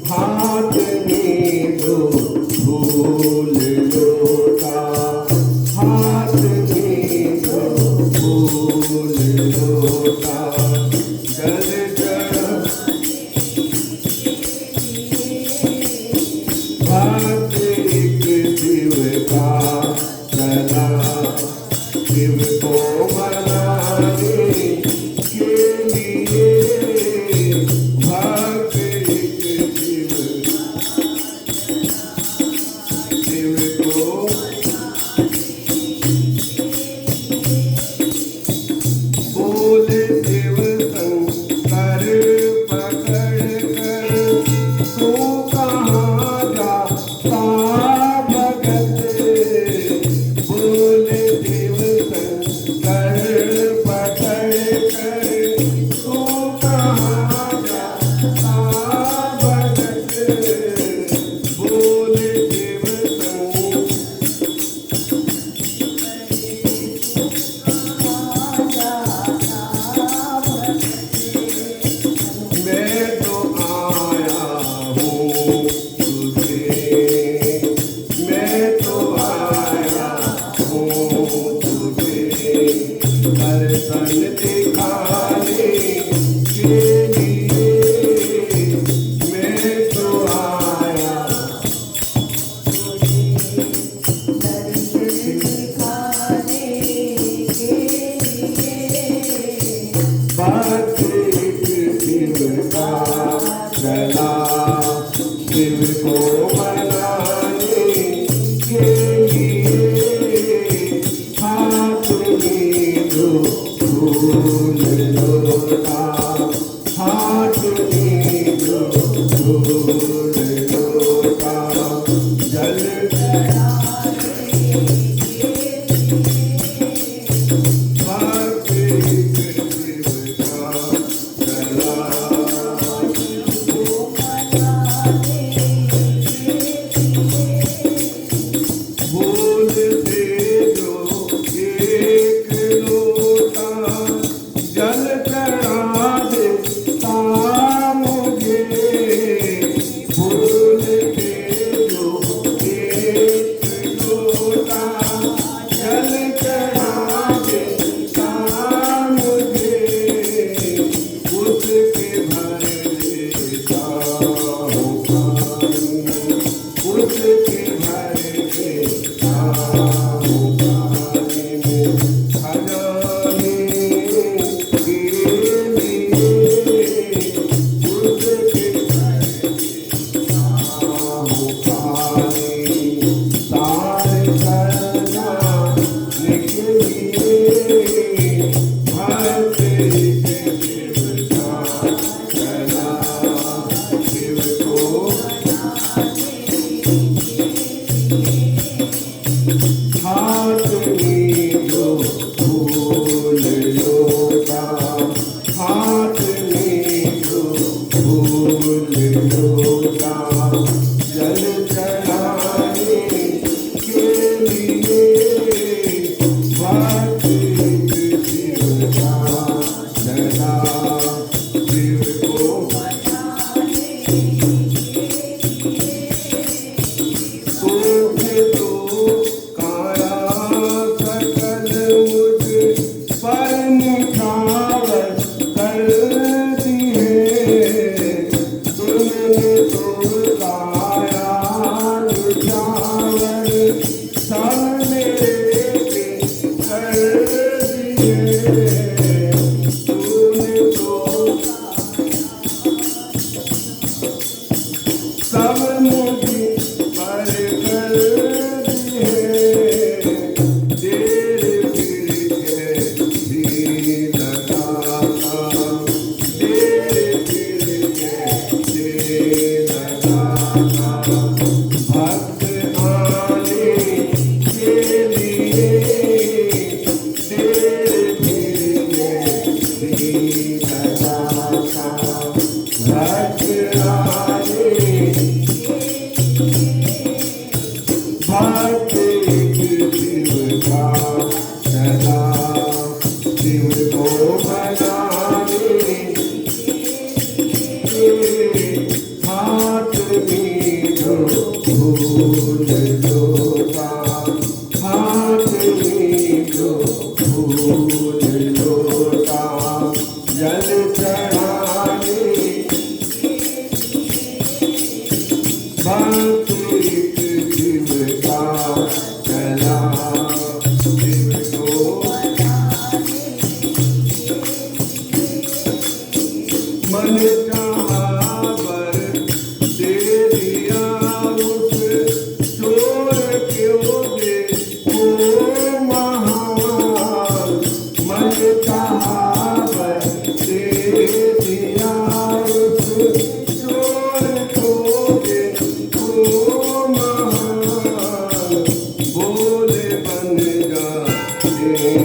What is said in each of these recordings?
हाथ में दो फूल लोटा, हाथ में दो फूल लोटा, जल चढ़ा भक्त एक शिव का चला, शिव को मनाने के लिए भक्त एक शिव को बोले शिव शंकर पकड़ कर, तू कहाँ जाता भगत, बोले शिव शंकर पकड़ कर, तू कहाँ जाता भगत, बोले शिव मैं तो आया हूँ तुझे, मैं तो आया हूँ तुझे, दर्शन दिखाने के लिए, मैं तो आया भक्त एक शिव का चला, शिव को मनाने के लिए हाथ में दो फूल लोटा, हाथ में दो फूल लोटा, जल भक्त एक शिव का चला, बोल दे जो एक लोटा, जल चढ़ा देता मुझे, बोल दे जो एक लोटा, जल चढ़ा देता मुझे, उसके भर देता हूँ पानी, उसके भर देता हूँ पानी में, खजाने के लिए उसके भर देता हूँ पानी, तार करना के लिए भक्त एक शिव का चला, शिव को हाथ में दो फूल लोटा, हाथ में दो फूल लोटा, जल चढ़ाने के लिए भक्त एक शिव का चला, शिव को तूने तो काया सकल मुझ पर निछावर कर दी है, तुमने तो काया निछावर सब मेरे पे कर दी है, तूने तो सब मुझे पर कर दिए, तेरे फिर के भी लगाता, तेरे फिर के लगाता, भक्त आने के लिए, तेरे फिर के भी लगाता, भक्त आने भक्त एक शिव का चला, शिव को मनाने फूल लोटा हाथ में जो फूल लोटा जल चढ़ाने भक्त एक शिव का चला शिव को मन चाहा वर दे दिया उस चोर क्यों दे ओ महान मन चाहा वर दे दिया उस चोर को दे ओ महान बोले बन जाते हैं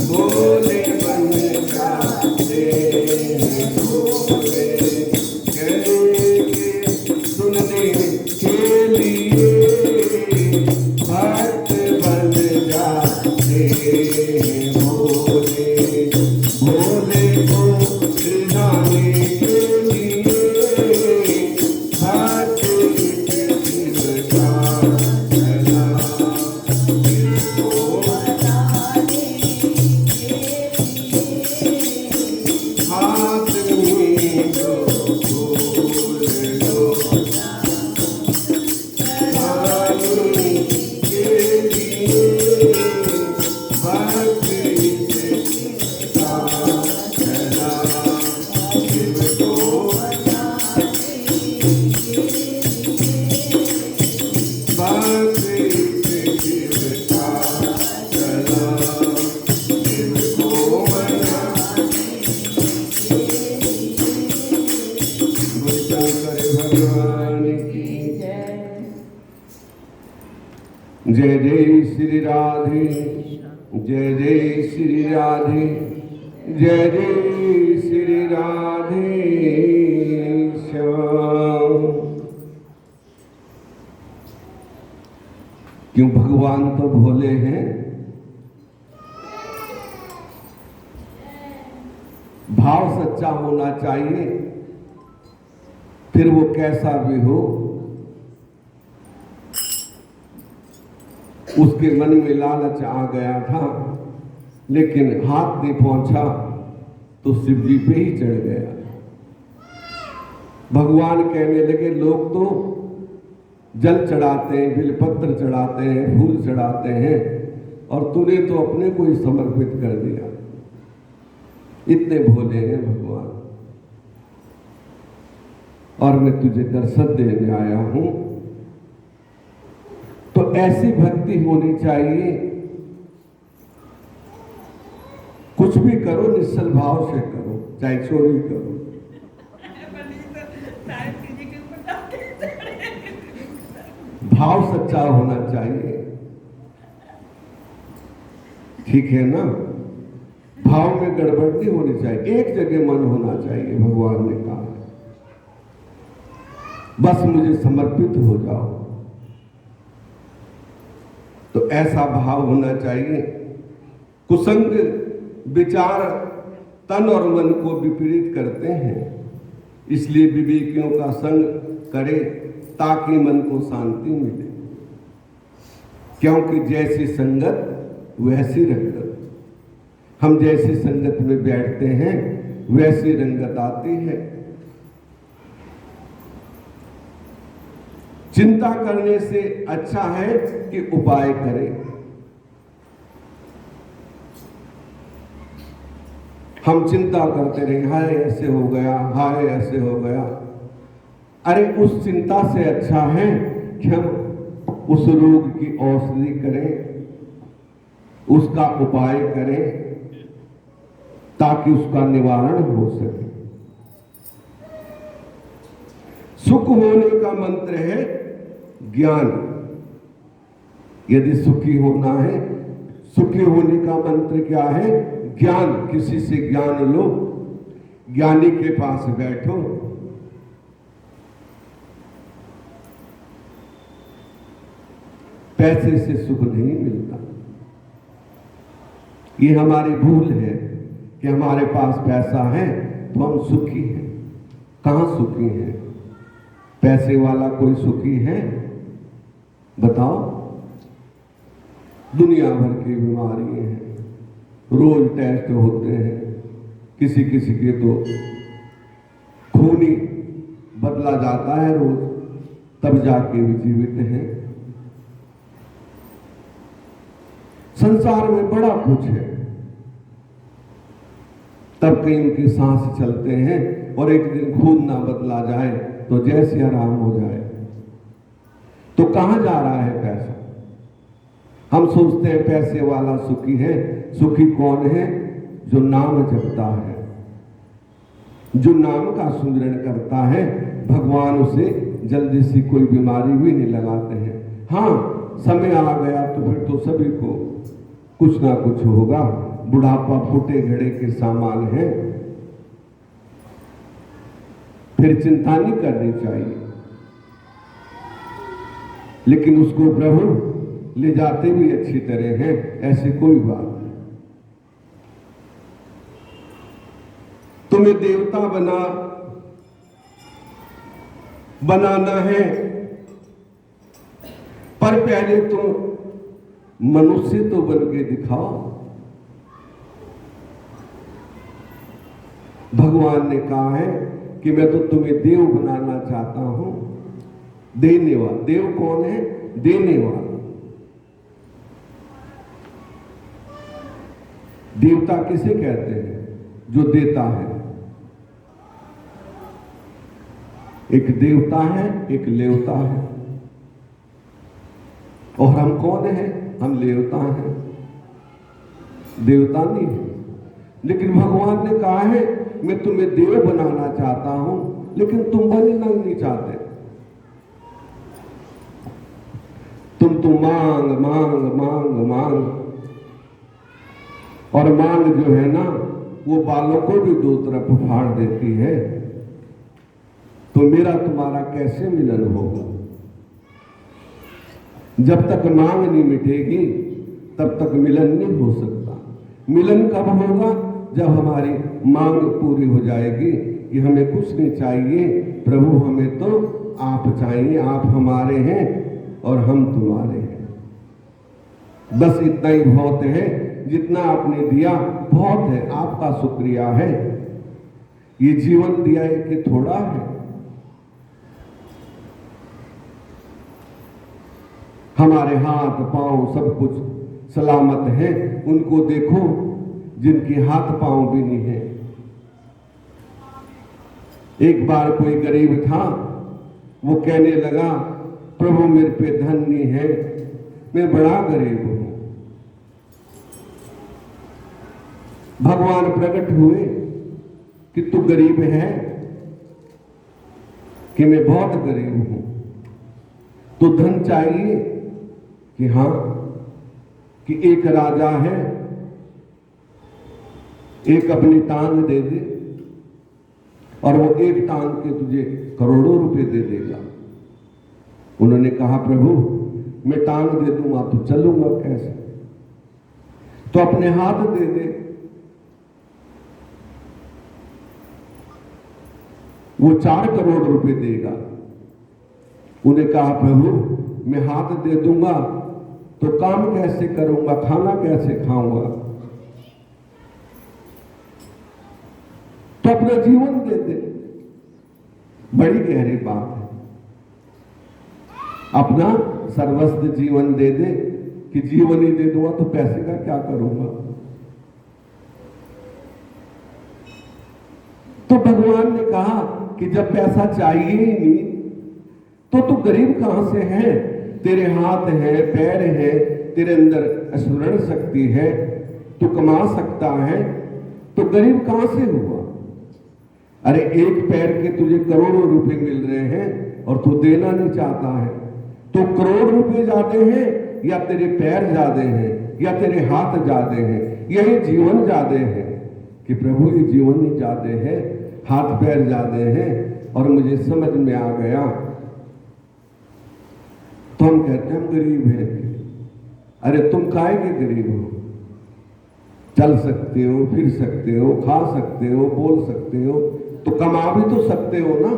भोले बन जाते हैं भोले कहेंगे सुनने के लिए भक्त बन जाते हैं भोले भोले को रिझाने के लिए भक्त शिव का चला शिव को हाथ में जो फूल लोटा पाने के लिए भक्त शिव का चला शिव को भक्त शिव का चला शिव को मना शंकर भगवान की जय जय श्री राधे जय जय श्री राधे जय जय श्री राधे श्याम। क्यों भगवान तो भोले हैं, भाव सच्चा होना चाहिए, फिर वो कैसा भी हो उसके मन में लालच आ गया था, लेकिन हाथ नहीं पहुंचा तो शिव जी पे ही चढ़ गया। भगवान कहने लगे लोग तो जल चढ़ाते हैं, बिलपत्र चढ़ाते हैं, फूल चढ़ाते हैं, और तूने तो अपने को ही समर्पित कर दिया। इतने भोले हैं भगवान, और मैं तुझे दर्शन देने आया हूं। तो ऐसी भक्ति होनी चाहिए, कुछ भी करो निश्चल भाव से करो, चाहे चोरी करो। भाव सच्चा होना चाहिए, ठीक है ना। भाव में गड़बड़ नहीं होनी चाहिए, एक जगह मन होना चाहिए। भगवान ने कहा बस मुझे समर्पित हो जाओ, तो ऐसा भाव होना चाहिए। कुसंग विचार तन और मन को विपरीत करते हैं, इसलिए विवेकियों का संग करे ताकि मन को शांति मिले, क्योंकि जैसी संगत वैसी रंगत। हम जैसी संगत में बैठते हैं वैसी रंगत आती है। चिंता करने से अच्छा है कि उपाय करें। हम चिंता करते रहे, हाय ऐसे हो गया, हाय ऐसे हो गया। अरे उस चिंता से अच्छा है कि हम उस रोग की औषधि करें, उसका उपाय करें, ताकि उसका निवारण हो सके। सुख होने का मंत्र है ज्ञान। यदि सुखी होना है, सुखी होने का मंत्र क्या है? ज्ञान। किसी से ज्ञान लो, ज्ञानी के पास बैठो। पैसे से सुख नहीं मिलता। ये हमारी भूल है कि हमारे पास पैसा है तो हम सुखी हैं। कहां सुखी हैं? पैसे वाला कोई सुखी है? बताओ। दुनिया भर की बीमारियां हैं, रोज टेस्ट होते हैं, किसी किसी के तो खून ही बदला जाता है रोज, तब जाके भी जीवित हैं। संसार में बड़ा कुछ है, तब कहीं उनकी सांस चलते हैं, और एक दिन खून ना बदला जाए तो जैसे आराम हो जाए। तो कहां जा रहा है पैसा? हम सोचते हैं पैसे वाला सुखी है। सुखी कौन है? जो नाम जपता है, जो नाम का सुमिरन करता है। भगवान उसे जल्दी से कोई बीमारी भी नहीं लगाते हैं। हाँ, समय आ गया तो फिर तो सभी को कुछ ना कुछ होगा। बुढ़ापा फूटे घड़े के सामान है, फिर चिंता नहीं करनी चाहिए। लेकिन उसको प्रभु ले जाते भी अच्छी तरह हैं, ऐसी कोई बात नहीं। तुम्हें देवता बनाना है, पर पहले तुम मनुष्य तो बन के दिखाओ। भगवान ने कहा है कि मैं तो तुम्हें देव बनाना चाहता हूं। देने वाला देव कौन है? देने वाला। देवता किसे कहते हैं? जो देता है। एक देवता है, एक लेवता है। और हम कौन है? हम लेवता हैं, देवता नहीं है। लेकिन भगवान ने कहा है मैं तुम्हें देव बनाना चाहता हूं, लेकिन तुम बनना नहीं चाहते। तुम तो मांग मांग मांग मांग, और मांग जो है ना, वो बालों को भी दो तरफ फाड़ देती है। तो मेरा तुम्हारा कैसे मिलन होगा? जब तक मांग नहीं मिटेगी तब तक मिलन नहीं हो सकता। मिलन कब होगा? जब हमारी मांग पूरी हो जाएगी कि हमें कुछ नहीं चाहिए प्रभु, हमें तो आप चाहिए। आप हमारे हैं और हम तुम्हारे हैं। बस इतना ही बहुत है। जितना आपने दिया बहुत है, आपका शुक्रिया है। ये जीवन दिया है कि थोड़ा है। हमारे हाथ पांव सब कुछ सलामत है। उनको देखो जिनके हाथ पांव भी नहीं है। एक बार कोई गरीब था, वो कहने लगा प्रभु मेरे पे धन नहीं है, मैं बड़ा गरीब हूं। भगवान प्रकट हुए कि तू गरीब है? कि मैं बहुत गरीब हूं। तो धन चाहिए? कि हां। कि एक राजा है, एक अपनी टांग दे दे और वो एक टांग के तुझे करोड़ों रुपए दे देगा। उन्होंने कहा प्रभु मैं टांग दे दूंगा तो चलूंगा कैसे? तो अपने हाथ दे दे। वो 4 करोड़ रुपए देगा। उन्हें कहा प्रभु मैं हाथ दे दूंगा तो काम कैसे करूंगा, खाना कैसे खाऊंगा? तो अपना जीवन दे दे। बड़ी गहरी बात है। अपना सर्वस्व जीवन दे दे। कि जीवन ही दे दूंगा तो पैसे का क्या करूंगा? तो भगवान ने कहा कि जब पैसा चाहिए ही नहीं तो तू गरीब कहां से है? तेरे हाथ है, पैर है, तेरे अंदर स्मरण शक्ति है, तू कमा सकता है, तो गरीब कहां से हुआ? अरे एक पैर के तुझे करोड़ों रुपए मिल रहे हैं और तू देना नहीं चाहता है। तो करोड़ रुपए ज्यादा हैं या तेरे पैर ज्यादा हैं या तेरे हाथ ज्यादा हैं? यही जीवन ज्यादा है कि प्रभु ये जीवन ही ज्यादा है, हाथ पैर ज्यादा हैं। और मुझे समझ में आ गया तो हम कहते हैं हम गरीब हैं। अरे तुम काहे के गरीब हो? चल सकते हो, फिर सकते हो, खा सकते हो, बोल सकते हो, तो कमा भी तो सकते हो ना।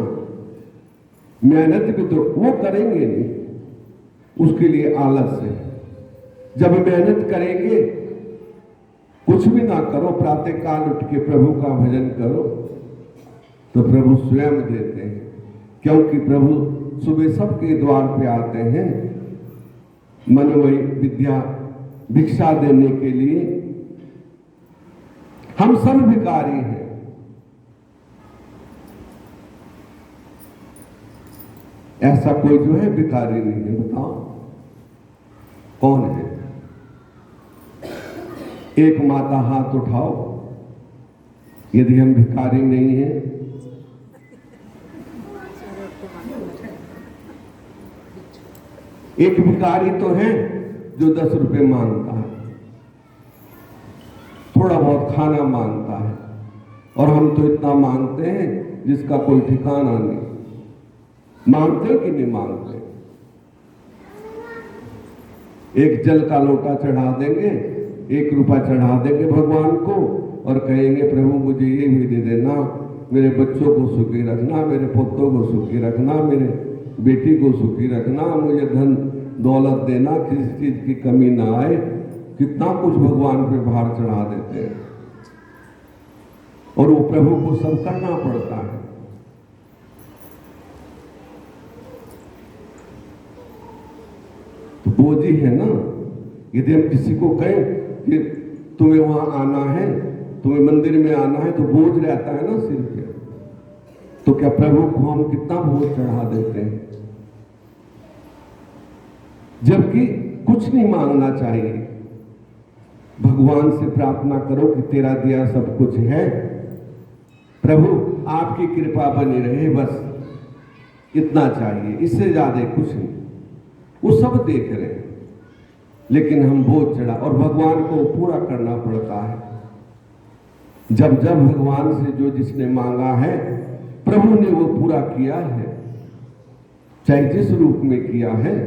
मेहनत भी तो वो करेंगे नहीं, उसके लिए आलस है। जब मेहनत करेंगे, कुछ भी ना करो, प्रातः काल उठ के प्रभु का भजन करो, तो प्रभु स्वयं देते हैं। क्योंकि प्रभु सुबह सबके द्वार पे आते हैं मनोमय विद्या भिक्षा देने के लिए। हम सब भिखारी हैं। ऐसा कोई जो है भिखारी नहीं है, बताओ कौन है? एक माता हाथ उठाओ यदि हम भिखारी नहीं हैं। एक भिखारी तो है जो 10 रुपए मांगता है, थोड़ा बहुत खाना मांगता है, और हम तो इतना मांगते हैं जिसका कोई ठिकाना नहीं। मांगते कि नहीं मांगते? एक जल का लोटा चढ़ा देंगे, 1 रुपया चढ़ा देंगे भगवान को, और कहेंगे प्रभु मुझे ये भी दे देना, मेरे बच्चों को सुखी रखना, मेरे पुत्रों को सुखी रखना, मेरे बेटी को सुखी रखना, मुझे धन दौलत देना, किसी चीज की कमी ना आए। कितना कुछ भगवान पे भार चढ़ा देते हैं, और वो प्रभु को सब करना पड़ता है। तो बोझ ही है ना। यदि हम किसी को कहें कि तुम्हें वहां आना है, तुम्हें मंदिर में आना है, तो बोझ रहता है ना सिर पे। तो क्या प्रभु को हम कितना बोझ चढ़ा देते हैं? जबकि कुछ नहीं मांगना चाहिए। भगवान से प्रार्थना करो कि तेरा दिया सब कुछ है, प्रभु आपकी कृपा बनी रहे, बस इतना चाहिए, इससे ज्यादा कुछ नहीं। वो सब देख रहे हैं, लेकिन हम बोझ चढ़ा, और भगवान को पूरा करना पड़ता है। जब जब भगवान से जो जिसने मांगा है, प्रभु ने वो पूरा किया है, चाहे जिस रूप में किया है।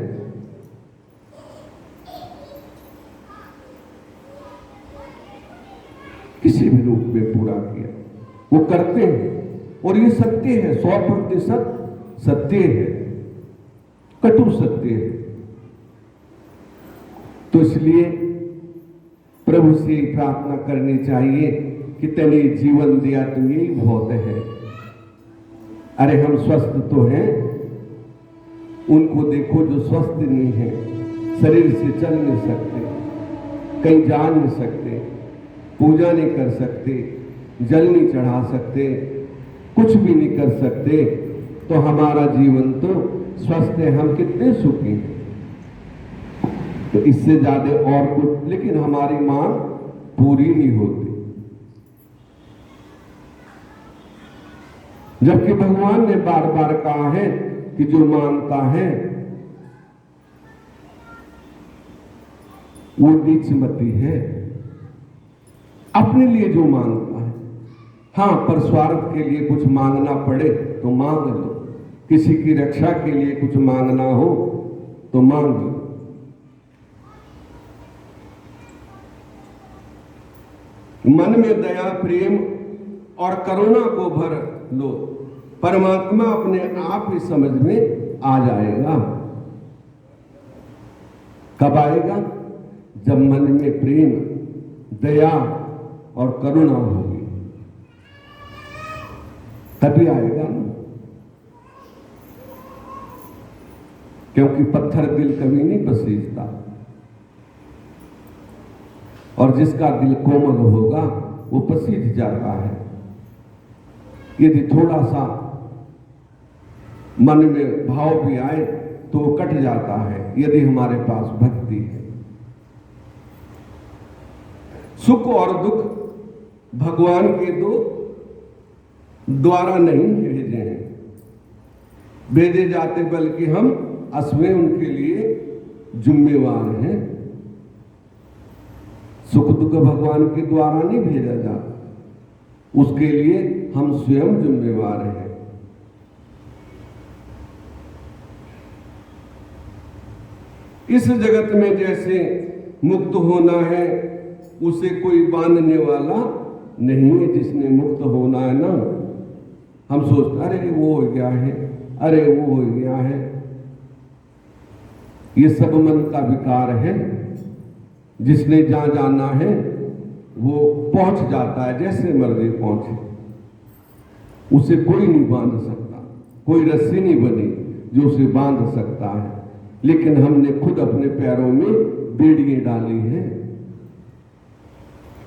किसी भी रूप में पूरा किया, वो करते हैं। और ये सत्य है, 100% सत्य है, कटु सत्य है। तो इसलिए प्रभु से प्रार्थना करनी चाहिए कि तेने जीवन दिया तो यही बहुत है। अरे हम स्वस्थ तो हैं, उनको देखो जो स्वस्थ नहीं है, शरीर से चल नहीं सकते, कहीं जा नहीं सकते, पूजा नहीं कर सकते, जल नहीं चढ़ा सकते, कुछ भी नहीं कर सकते, तो हमारा जीवन तो स्वस्थ है, हम कितने सुखी हैं। तो इससे ज्यादा और कुछ, लेकिन हमारी मांग पूरी नहीं होती। जबकि भगवान ने बार बार कहा है कि जो मांगता है वो नीचमती है, अपने लिए जो मांगता है। हाँ, पर स्वार्थ के लिए कुछ मांगना पड़े तो मांग लो, किसी की रक्षा के लिए कुछ मांगना हो तो मांग लो। मन में दया प्रेम और करुणा को भर लो, परमात्मा अपने आप ही समझ में आ जाएगा। कब आएगा? जब मन में प्रेम दया और करुणा होगी, तभी आएगा ना। क्योंकि पत्थर दिल कभी नहीं पसीजता, और जिसका दिल कोमल होगा वो पसीज जाता है। यदि थोड़ा सा मन में भाव भी आए तो वो कट जाता है, यदि हमारे पास भक्ति है। सुख और दुख भगवान के द्वारा नहीं भेजे हैं, भेजे जाते, बल्कि हम असमय उनके लिए जिम्मेवार हैं। सुख दुख भगवान के द्वारा नहीं भेजा जाता, उसके लिए हम स्वयं जिम्मेवार हैं। इस जगत में जैसे मुक्त होना है, उसे कोई बांधने वाला नहीं है। जिसने मुक्त होना है ना, हम सोचते अरे वो हो गया है, अरे वो हो गया है। ये सब मन का विकार है। जिसने जहां जाना है वो पहुंच जाता है, जैसे मर्जी पहुंचे। उसे कोई नहीं बांध सकता, कोई रस्सी नहीं बनी जो उसे बांध सकता है। लेकिन हमने खुद अपने पैरों में बेड़ियां डाली हैं।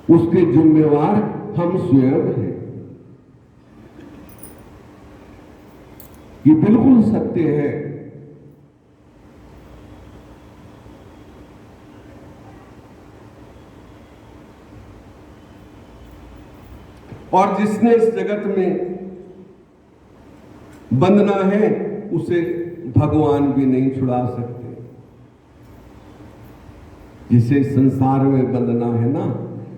उसके जिम्मेवार हम स्वयं हैं। ये बिल्कुल सत्य है। और जिसने इस जगत में बंधना है उसे भगवान भी नहीं छुड़ा सकते। जिसे संसार में बंधना है ना,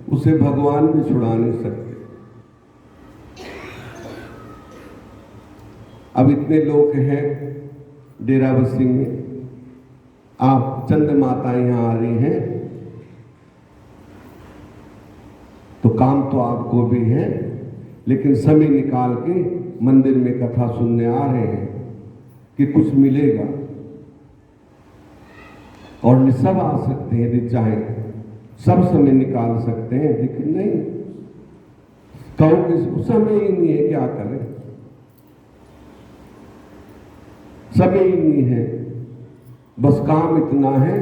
उसे भगवान भी छुड़ा नहीं सकते। अब इतने लोग हैं डेराबस्सी में, आप चंद माताएं यहां आ रही हैं तो काम तो आपको भी है, लेकिन समय निकाल के मंदिर में कथा सुनने आ रहे हैं कि कुछ मिलेगा। और सब आ सकते हैं यदि चाहे, सब समय निकाल सकते हैं, लेकिन नहीं, कहो कि समय ही नहीं है, क्या करें, समय ही नहीं है, बस काम इतना है,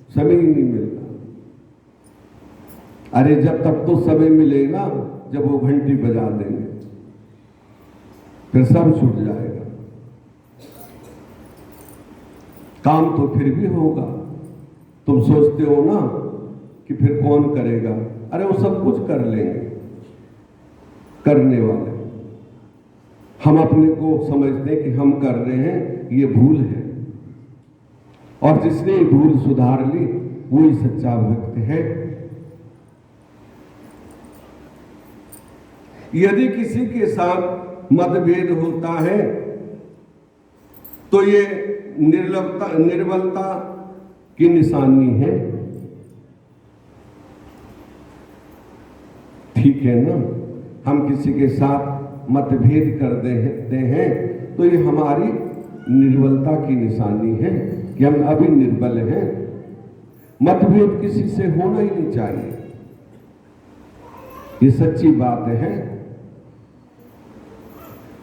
समय ही नहीं मिलता। अरे जब तक तो समय मिलेगा जब वो घंटी बजा देंगे, फिर सब छूट जाएगा। काम तो फिर भी होगा। तुम सोचते हो ना कि फिर कौन करेगा, अरे वो सब कुछ कर लेंगे करने वाले। हम अपने को समझते हैं कि हम कर रहे हैं, ये भूल है। और जिसने भूल सुधार ली वही सच्चा भक्त है। यदि किसी के साथ मतभेद होता है तो ये निर्बलता की निशानी है। ठीक है ना, हम किसी के साथ मतभेद कर देते हैं तो ये हमारी निर्बलता की निशानी है कि हम अभी निर्बल हैं। मतभेद किसी से होना ही नहीं चाहिए, ये सच्ची बात है।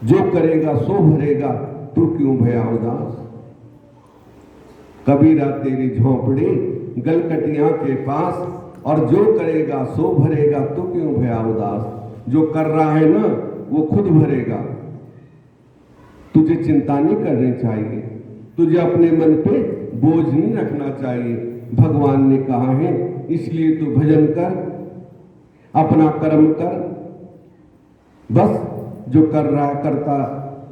जो करेगा सो भरेगा, तू क्यों भया उदास। कबीरा तेरी झोंपड़ी गलकटियां के पास, और जो करेगा सो भरेगा, तू क्यों भया उदास। जो कर रहा है ना वो खुद भरेगा, तुझे चिंता नहीं करनी चाहिए, तुझे अपने मन पे बोझ नहीं रखना चाहिए। भगवान ने कहा है इसलिए तू भजन कर, अपना कर्म कर, बस जो कर रहा है करता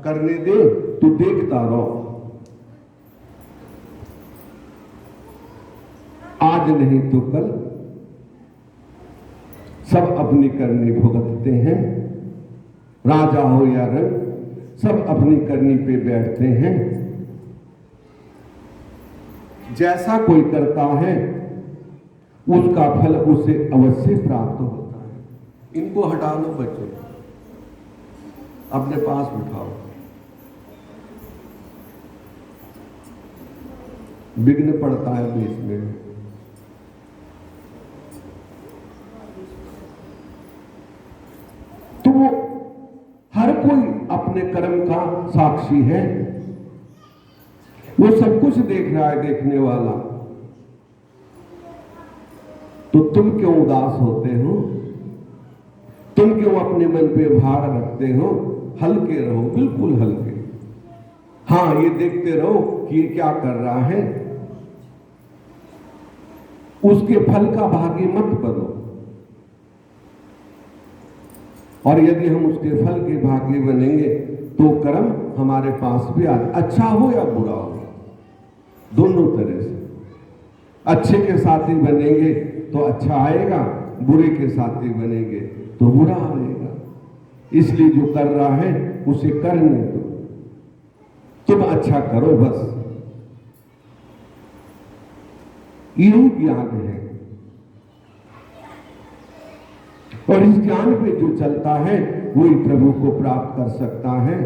करने दे, तू देखता रहो। आज नहीं तो कल सब अपनी करनी भुगतते हैं। राजा हो या रंग, सब अपनी करनी पे बैठते हैं। जैसा कोई करता है उसका फल उसे अवश्य प्राप्त होता है। इनको हटा लो बच्चों, अपने पास बिठाओ, विघ्न पड़ता है बीच में। तो हर कोई अपने कर्म का साक्षी है, वो सब कुछ देख रहा है देखने वाला। तो तुम क्यों उदास होते हो, तुम क्यों अपने मन पे भार रखते हो। हल्के रहो, बिल्कुल हल्के। हाँ, ये देखते रहो कि ये क्या कर रहा है, उसके फल का भागी मत बनो। और यदि हम उसके फल के भागी बनेंगे तो कर्म हमारे पास भी आ, अच्छा हो या बुरा हो, दोनों तरह से। अच्छे के साथी बनेंगे तो अच्छा आएगा, बुरे के साथी बनेंगे तो बुरा आएगा। इसलिए जो कर रहा है उसे करने दो, तुम अच्छा करो बस। यही ज्ञान है। और इस ज्ञान पे जो चलता है वही प्रभु को प्राप्त कर सकता है।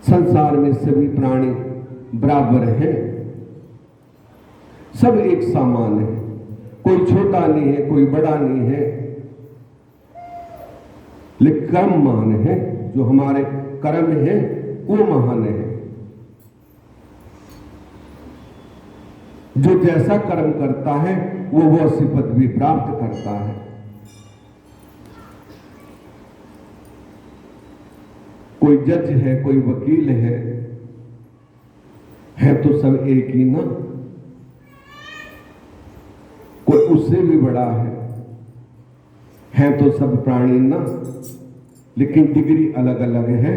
संसार में सभी प्राणी बराबर हैं, सब एक समान है, कोई छोटा नहीं है, कोई बड़ा नहीं है, लेकिन कर्म महान है। जो हमारे कर्म है वो महान है। जो जैसा कर्म करता है वो वैसी पदवी प्राप्त करता है। कोई जज है, कोई वकील है तो सब एक ही ना। कोई उससे भी बड़ा है तो सब प्राणी ना, लेकिन डिग्री अलग अलग है।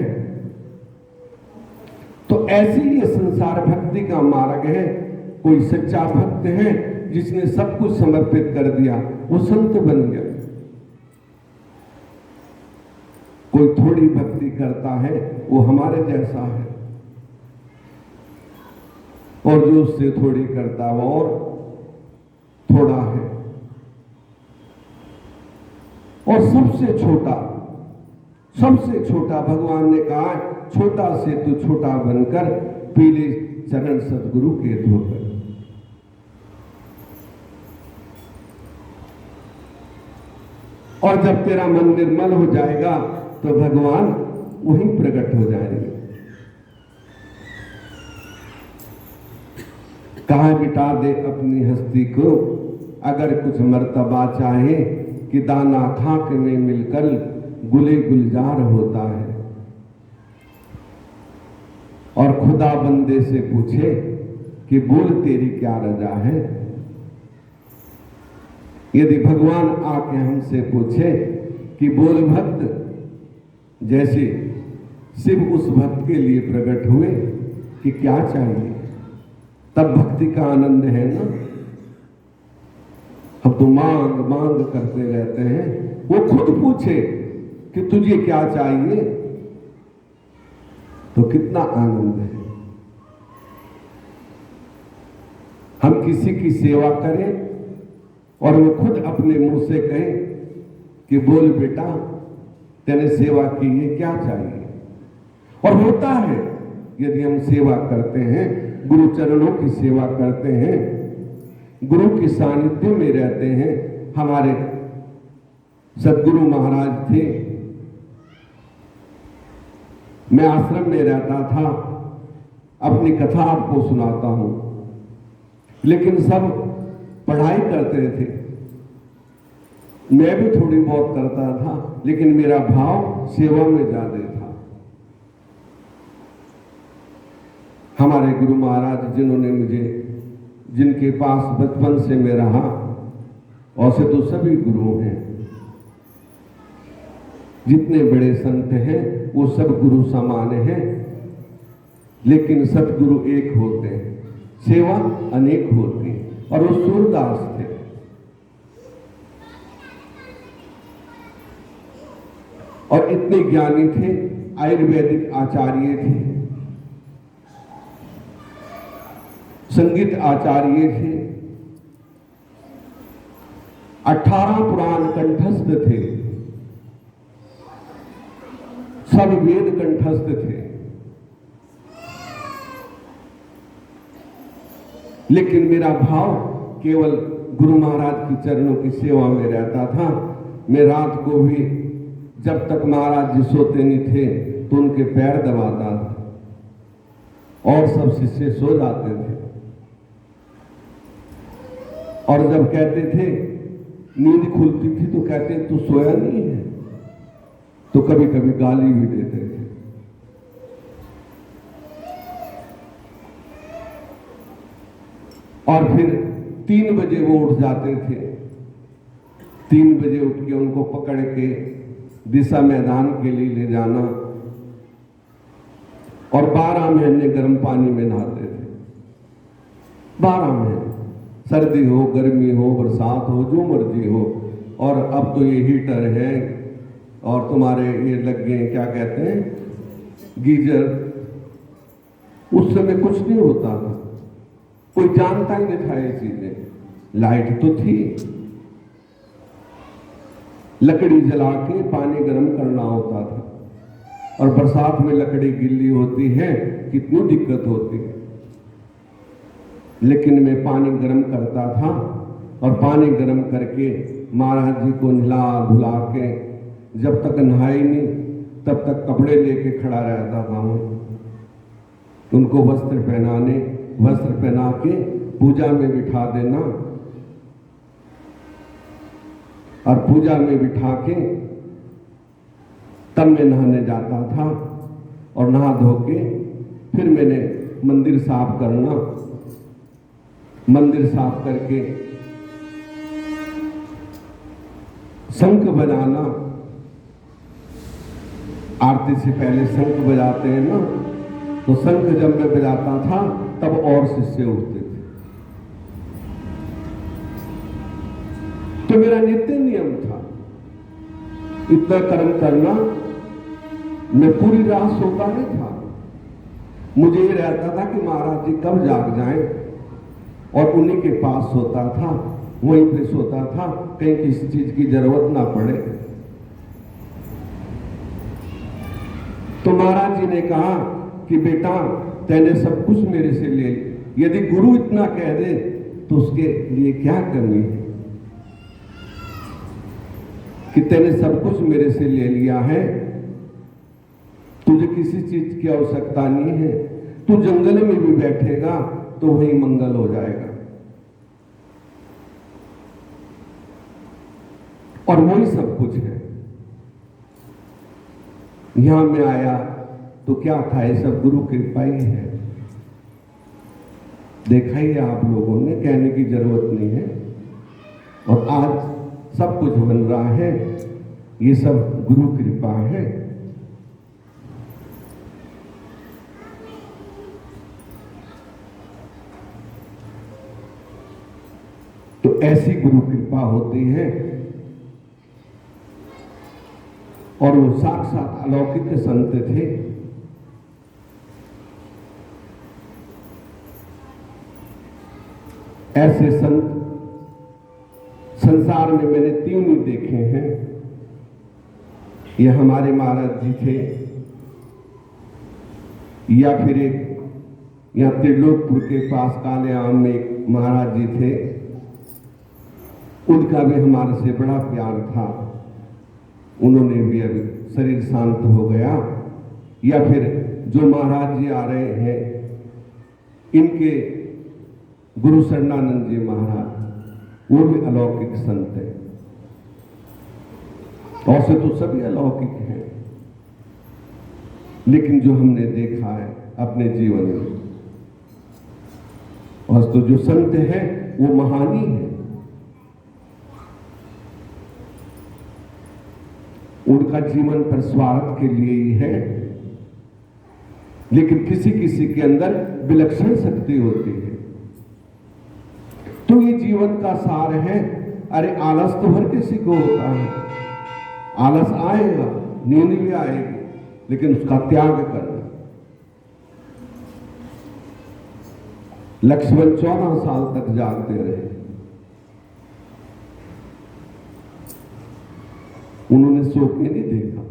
तो ऐसे ही संसार भक्ति का मार्ग है। कोई सच्चा भक्त है जिसने सब कुछ समर्पित कर दिया, वो संत बन गया। कोई थोड़ी भक्ति करता है वो हमारे जैसा है, और जो उससे थोड़ी करता वो और थोड़ा है। और सबसे छोटा भगवान ने कहा, छोटा से तो छोटा बनकर पीले चरण सतगुरु के धोकर। और जब तेरा मन निर्मल हो जाएगा तो भगवान वहीं प्रकट हो जाएंगे। कहा मिटा दे अपनी हस्ती को, अगर कुछ मर्तबा चाहे कि दाना खाक में मिलकर गुले गुलजार होता है। और खुदा बंदे से पूछे कि बोल तेरी क्या रजा है। यदि भगवान आके हमसे पूछे कि बोल भक्त, जैसे शिव उस भक्त के लिए प्रकट हुए कि क्या चाहिए, तब भक्ति का आनंद है ना। हम तो मांग मांग करते रहते हैं, वो खुद पूछे कि तुझे क्या चाहिए तो कितना आनंद है। हम किसी की सेवा करें और वो खुद अपने मुंह से कहे कि बोल बेटा तेने सेवा की है, क्या चाहिए। और होता है यदि हम सेवा करते हैं, गुरु चरणों की सेवा करते हैं, गुरु के सानिध्य में रहते हैं। हमारे सदगुरु महाराज थे, मैं आश्रम में रहता था, अपनी कथा आपको सुनाता हूं। लेकिन सब पढ़ाई करते थे, मैं भी थोड़ी बहुत करता था, लेकिन मेरा भाव सेवा में ज्यादा था। हमारे गुरु महाराज जिन्होंने मुझे, जिनके पास बचपन से मैं रहा, वैसे तो सभी गुरु हैं, जितने बड़े संत हैं वो सब गुरु समान हैं, लेकिन सतगुरु एक होते हैं, सेवा अनेक होती है। और वो सूरदास थे। और इतने ज्ञानी थे, आयुर्वेदिक आचार्य थे, संगीत आचार्य थे, 18 पुराण कंठस्थ थे, सब वेद कंठस्थ थे। लेकिन मेरा भाव केवल गुरु महाराज की चरणों की सेवा में रहता था। मैं रात को भी जब तक महाराज जी सोते नहीं थे तो उनके पैर दबाता था, और सब शिष्य सो जाते थे। और जब कहते थे, नींद खुलती थी तो कहते तू सोया नहीं है, तो कभी कभी गाली भी देते थे। और फिर 3 बजे वो उठ जाते थे। 3 बजे उठ के उनको पकड़ के दिशा मैदान के लिए ले जाना, और 12 महीने गर्म पानी में नहाते थे। 12 महीने, सर्दी हो, गर्मी हो, बरसात हो, जो मर्जी हो। और अब तो ये हीटर है, और तुम्हारे ये लग गए, क्या कहते हैं, गीजर। उस समय कुछ नहीं होता था, कोई जानता ही नहीं था ये चीजें। लाइट तो थी, लकड़ी जला के पानी गर्म करना होता था। और बरसात में लकड़ी गिल्ली होती है, कितनी दिक्कत होती है। लेकिन मैं पानी गर्म करता था और पानी गर्म करके महाराज जी को नहला धुला के, जब तक नहाई नहीं तब तक कपड़े लेके खड़ा रहता था मैं। उनको वस्त्र पहना के पूजा में बिठा देना और पूजा में बिठा के तब मैं नहाने जाता था और नहा धो के फिर मैंने मंदिर साफ करना, मंदिर साफ करके शंख बजाना। आरती से पहले शंख बजाते हैं ना, तो शंख जब मैं बजाता था तब और शिष्य उठते थे। तो मेरा नित्य नियम था इतना कर्म करना। मैं पूरी रात सोता नहीं था। मुझे ये रहता था कि महाराज जी कब जाग जाएं, और उन्हीं के पास सोता था, वहीं पे सोता था, कहीं किसी चीज की जरूरत ना पड़े। तो महाराज जी ने कहा कि बेटा तैने सब कुछ मेरे से ले लिया, यदि गुरु इतना कह दे तो उसके लिए क्या कमी है कि तैने सब कुछ मेरे से ले लिया है, तुझे किसी चीज की आवश्यकता नहीं है। तू जंगल में भी बैठेगा तो वही मंगल हो जाएगा। और वही सब कुछ है। यहां में आया तो क्या था, ये सब गुरु कृपा ही है। देखा ही आप लोगों ने, कहने की जरूरत नहीं है। और आज सब कुछ बन रहा है, ये सब गुरु कृपा है। तो ऐसी गुरु कृपा होती है, और वो साक्षात अलौकिक संत थे। ऐसे संत संसार में मैंने 3 ही देखे हैं। ये हमारे महाराज जी थे, या फिर एक यहाँ त्रिलोकपुर के पास काले आम में एक महाराज जी थे, उनका भी हमारे से बड़ा प्यार था। उन्होंने भी अभी शरीर शांत हो गया। या फिर जो महाराज जी आ रहे हैं, इनके गुरु शरणानंद जी महाराज, वो भी अलौकिक संत है। और से तो सभी अलौकिक हैं, लेकिन जो हमने देखा है अपने जीवन में, और तो जो संत है वो महान ही है। उनका जीवन पर स्वार्थ के लिए ही है, लेकिन किसी किसी के अंदर विलक्षण शक्ति होती है। तो ये जीवन का सार है। अरे आलस तो हर किसी को होता है, आलस आएगा, नींद भी आएगी, लेकिन उसका त्याग करना। लक्ष्मण 14 साल तक जागते रहे, उन्होंने सो के नहीं देखा।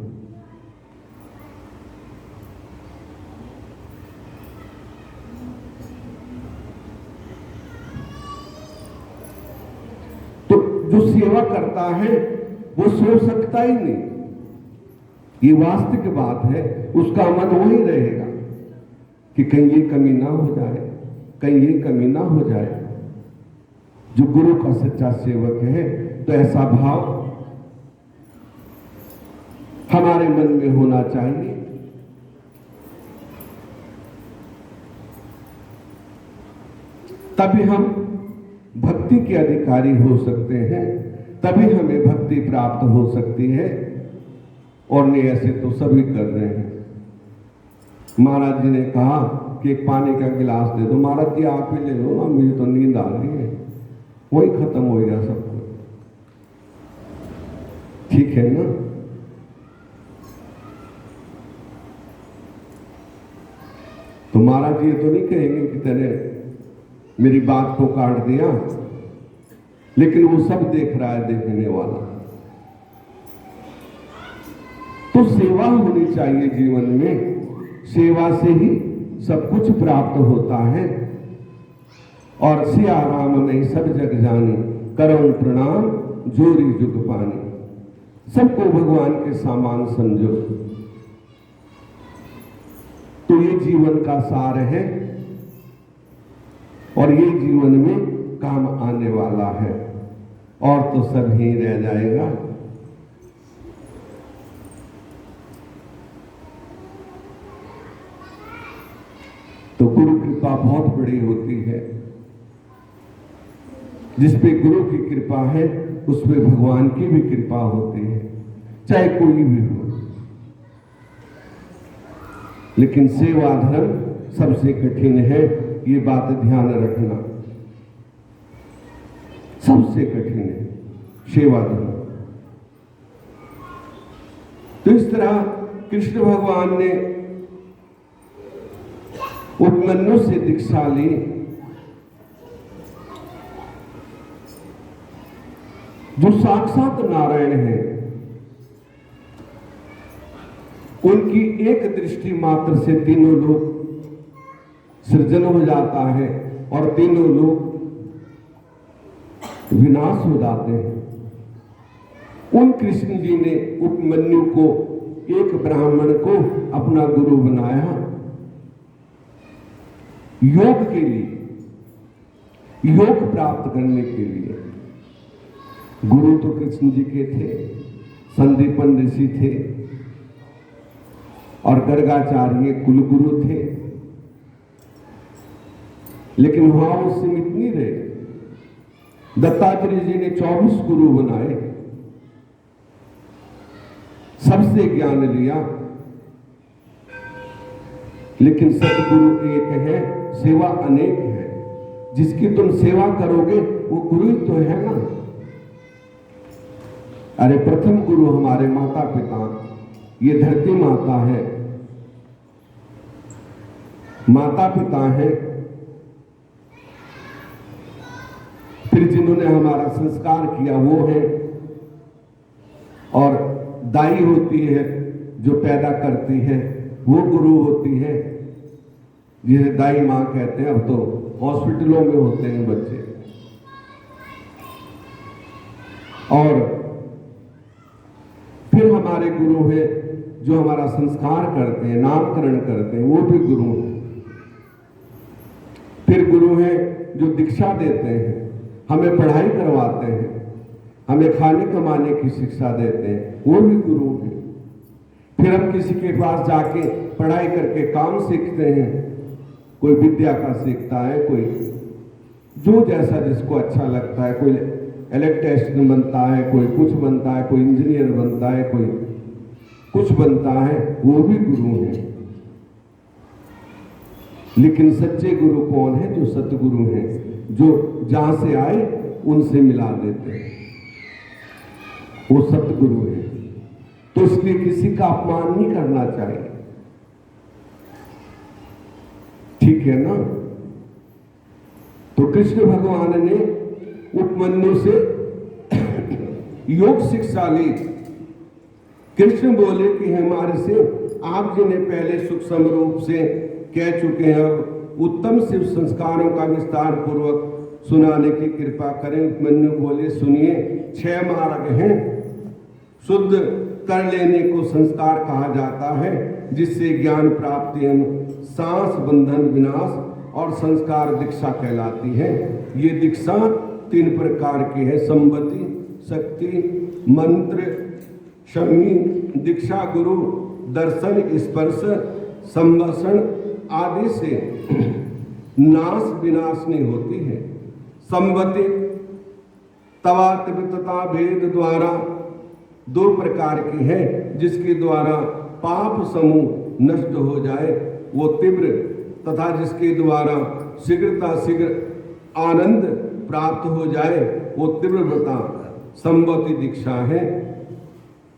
तो जो सेवा करता है वो सो सकता ही नहीं, ये वास्तविक बात है। उसका मन वही रहेगा कि कहीं ये कमी ना हो जाए, कहीं ये कमी ना हो जाए। जो गुरु का सच्चा सेवक है, तो ऐसा भाव हमारे मन में होना चाहिए। तभी हम भक्ति के अधिकारी हो सकते हैं, तभी हमें भक्ति प्राप्त हो सकती है। और नहीं ऐसे तो सभी कर रहे हैं। महाराज जी ने कहा कि एक पानी का गिलास दे दो, महाराज जी आप ही ले लो ना, मुझे तो नींद आ रही है। वही खत्म हो गया सब कुछ। ठीक है ना? तो महाराज जी ये तो नहीं कहेंगे कि तेरे मेरी बात को काट दिया, लेकिन वो सब देख रहा है देखने वाला। तो सेवा होनी चाहिए जीवन में, सेवा से ही सब कुछ प्राप्त होता है। और सिया राम में सब जग जानी, करम प्रणाम जोरी जुग पानी। सबको भगवान के सामान समझो। तो ये जीवन का सार है और ये जीवन में काम आने वाला है, और तो सब ही रह जाएगा। तो गुरु कृपा बहुत बड़ी होती है। जिस पे गुरु की कृपा है उस पे भगवान की भी कृपा होती है, चाहे कोई भी हो। लेकिन सेवा धर्म सबसे कठिन है, ये बात ध्यान रखना। सबसे कठिन है सेवा धर्म। तो इस तरह कृष्ण भगवान ने उपमन्यु से दीक्षा ली। जो साक्षात नारायण हैं, उनकी एक दृष्टि मात्र से तीनों लोग सृजन हो जाता है और तीनों लोग विनाश हो जाते हैं। उन कृष्ण जी ने उपमन्यु को, एक ब्राह्मण को अपना गुरु बनाया योग के लिए, योग प्राप्त करने के लिए। गुरु तो कृष्ण जी के थे, संदीपन ऋषि थे और गर्गाचार्य कुलगुरु थे। लेकिन वहां वो सीमित नहीं रहे। दत्तात्रेय जी ने 24 गुरु बनाए, सबसे ज्ञान लिया। लेकिन सतगुरु एक है, सेवा अनेक है। जिसकी तुम सेवा करोगे वो गुरु तो है ना। अरे प्रथम गुरु हमारे माता पिता, ये धरती माता है, माता पिता है। फिर जिन्होंने हमारा संस्कार किया वो है, और दाई होती है जो पैदा करती है, वो गुरु होती है, जिसे दाई माँ कहते हैं। अब तो हॉस्पिटलों में होते हैं बच्चे। और फिर हमारे गुरु हैं जो हमारा संस्कार करते हैं, नामकरण करते हैं, वो भी गुरु हैं। फिर गुरु हैं जो दीक्षा देते हैं, हमें पढ़ाई करवाते हैं, हमें खाने कमाने की शिक्षा देते हैं, वो भी गुरु हैं। फिर हम किसी के पास जाके पढ़ाई करके काम सीखते हैं। कोई विद्या का सीखता है, कोई जो जैसा जिसको अच्छा लगता है। कोई इलेक्ट्रिशियन बनता है, कोई कुछ बनता है, कोई इंजीनियर बनता है, कोई कुछ बनता है, वो भी गुरु हैं। लेकिन सच्चे गुरु कौन है? जो सतगुरु हैं, जो जहां से आए उनसे मिला देते हैं, वो सतगुरु है। तो इसलिए किसी का अपमान नहीं करना चाहिए, ठीक है ना। तो कृष्ण भगवान ने उपमन्यु से योग शिक्षा ली। कृष्ण बोले कि हमारे से आप जिन्हें पहले सूक्ष्म रूप से कह चुके हैं, अब उत्तम शिव संस्कारों का विस्तार पूर्वक सुनाने की कृपा करें। उपमन्यु बोले सुनिए, 6 मार्ग हैं। शुद्ध कर लेने को संस्कार कहा जाता है, जिससे ज्ञान प्राप्ति एवं सांस बंधन विनाश और संस्कार दीक्षा कहलाती है। ये दीक्षा 3 प्रकार की है: संबति, शक्ति, मंत्र, शमी। दीक्षा गुरु दर्शन, स्पर्श, संभाषण आदि से नाश विनाश नहीं होती है। संबति तवा तीव्रता भेद द्वारा 2 प्रकार की है, जिसके द्वारा पाप समूह नष्ट हो जाए वो तीव्र, तथा जिसके द्वारा शीघ्रता शीघ्र आनंद प्राप्त हो जाए वो तीव्रता संबति दीक्षा है।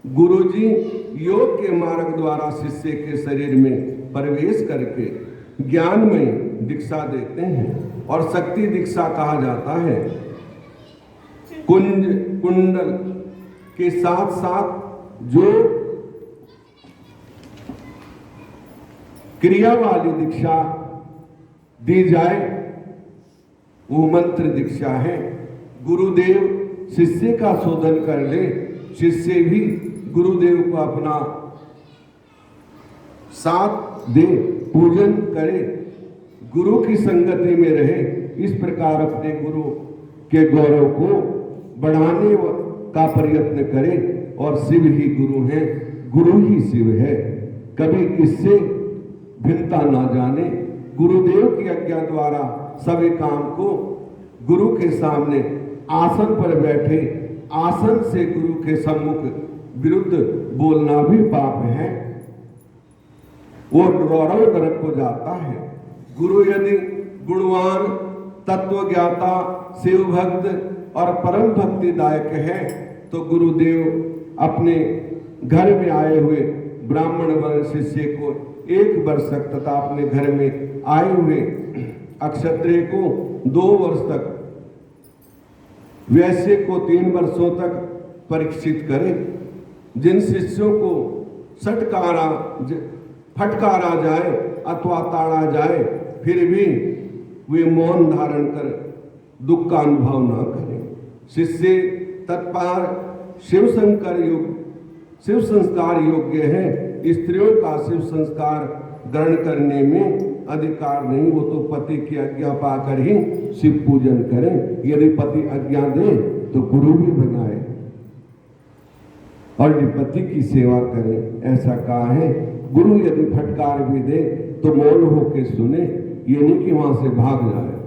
गुरुजी योग के मार्ग द्वारा शिष्य के शरीर में प्रवेश करके ज्ञान में दीक्षा देते हैं, और शक्ति दीक्षा कहा जाता है। कुंडल के साथ साथ जो क्रिया वाली दीक्षा दी जाए, वो मंत्र दीक्षा है। गुरुदेव शिष्य का शोधन कर ले, शिष्य भी गुरुदेव को अपना साथ दे, पूजन करे, गुरु की संगति में रहे। इस प्रकार अपने गुरु के गौरव को बढ़ाने का प्रयत्न करे। और शिव ही गुरु है, गुरु ही शिव है, कभी इससे भिन्नता ना जाने। गुरुदेव की आज्ञा द्वारा सभी काम को गुरु के सामने आसन पर बैठे, आसन से गुरु के सम्मुख विरुद्ध बोलना भी पाप है, वो गौरव नरक को जाता है। गुरु यदि गुणवान, तत्वज्ञाता, शिव भक्त और परम भक्तिदायक है तो गुरुदेव अपने घर में आए हुए ब्राह्मण वर्ण शिष्य को 1 वर्ष तक तथा अपने घर में आए हुए अक्षत्रिय को 2 वर्ष तक, वैश्य को 3 वर्षों तक परीक्षित करें। जिन शिष्यों को फटकारा जाए अथवा ताड़ा जाए, फिर भी वे मौन धारण कर दुख का अनुभव न करें। शिष्य तत्पर शिव संस्कार योग्य है। स्त्रियों का शिव संस्कार ग्रहण करने में अधिकार नहीं, वो तो पति की आज्ञा पाकर ही शिव पूजन करें। यदि पति आज्ञा दे तो गुरु भी बनाए और पति की सेवा करें, ऐसा कहा है। गुरु यदि फटकार भी दे तो मौन होकर सुने, ये नहीं कि वहां से भाग जाए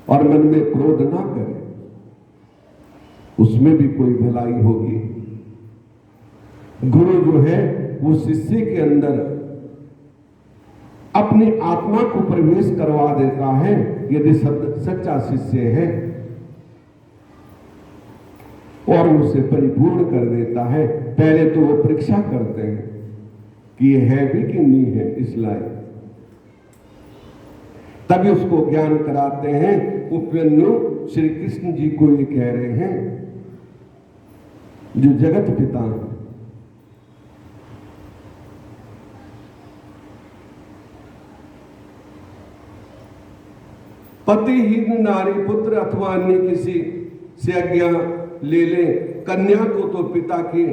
और मन में क्रोध ना करे, उसमें भी कोई भलाई होगी। गुरु जो है वो शिष्य के अंदर अपनी आत्मा को प्रवेश करवा देता है, यदि सच्चा शिष्य है, और उसे परिपूर्ण कर देता है। पहले तो वो परीक्षा करते हैं कि ये है भी कि नहीं है इस लायक, तभी उसको ज्ञान कराते हैं। उपयन्नु श्री कृष्ण जी को ये कह रहे हैं जो जगत पिता हैं। पतिहीन नारी पुत्र अथवा अन्य किसी से आज्ञा ले ले, कन्या को तो पिता की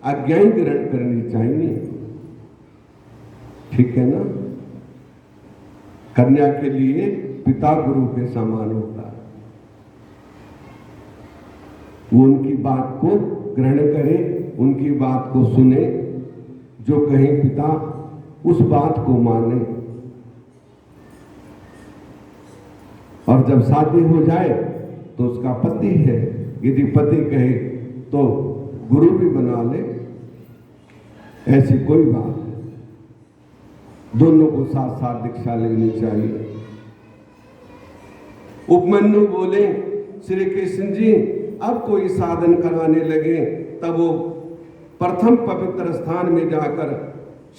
आज्ञा ही ग्रहण करनी चाहिए, ठीक है ना। कन्या के लिए पिता गुरु के समान होता है, वो उनकी बात को ग्रहण करे, उनकी बात को सुने, जो कहे पिता उस बात को माने। और जब शादी हो जाए तो उसका पति है, यदि पति कहे तो गुरु भी बना ले, ऐसी कोई बात है। दोनों को साथ साथ दीक्षा लेनी चाहिए। उपमन्यु बोले श्री कृष्ण जी अब कोई साधन कराने लगे, तब वो प्रथम पवित्र स्थान में जाकर